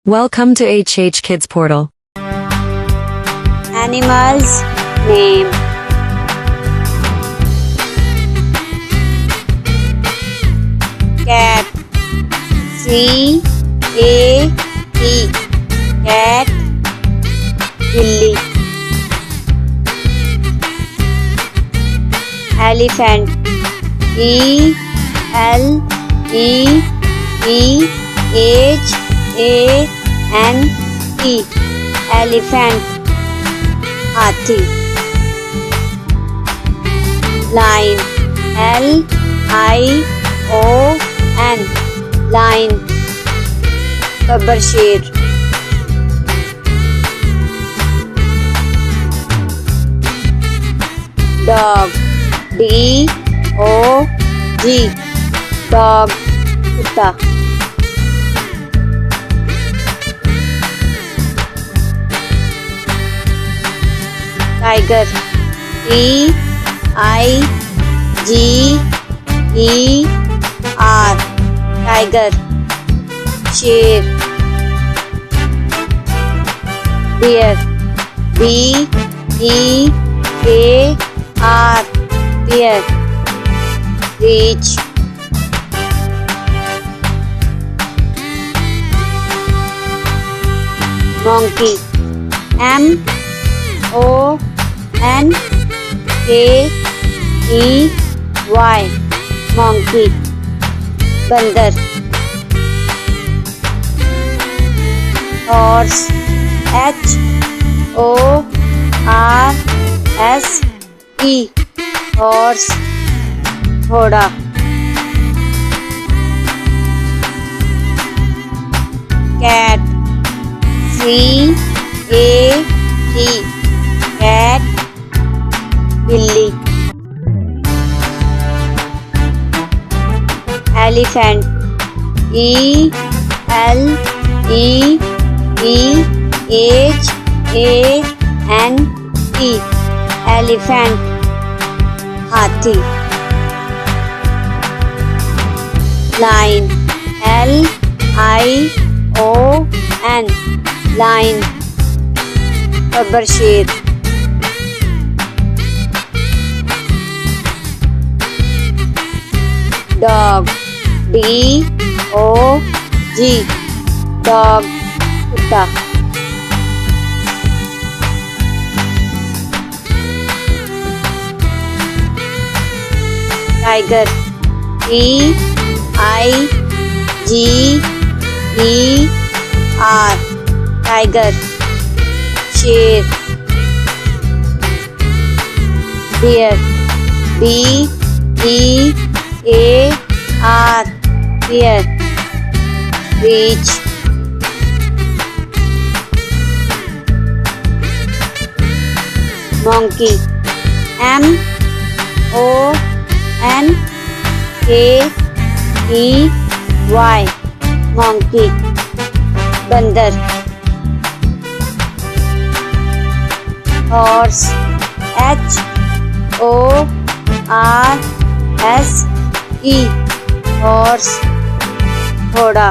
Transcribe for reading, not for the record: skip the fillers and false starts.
Welcome to HH Kids Portal. Animals name. Cat. C-A-T. Cat. Billy. Elephant. E-L-E-P-H-A-N-T. Elephant. Hathi. Lion. L-I-O-N. Lion. Gabbar शेर. Dog. D-O-G. Dog. कुत्ता. Tiger. T-I-G-E-R. Tiger. शेर. Bear. B-E-A-R. Bear. Reach. Monkey. M-O-N-K-E-Y. Monkey. बंदर. Horse. H-O-R-S-E. Horse. घोड़ा. Cat. C-A-T. Cat. बिल्ली. Elephant. E-L-E-P-H-A-N-T. Elephant. हाथी. Lion. L-I-O-N. Lion. Gabbar शेर. Dog. D-O-G. Dog. कुत्ता. Tiger. T-I-G-E-R. Tiger. शेर. Bear. B-E-A-R. Bear. Reach. Monkey. M-O-N-K-E-Y. Monkey. बंदर. Horse. H-O-R-S-E. Horse. घोड़ा.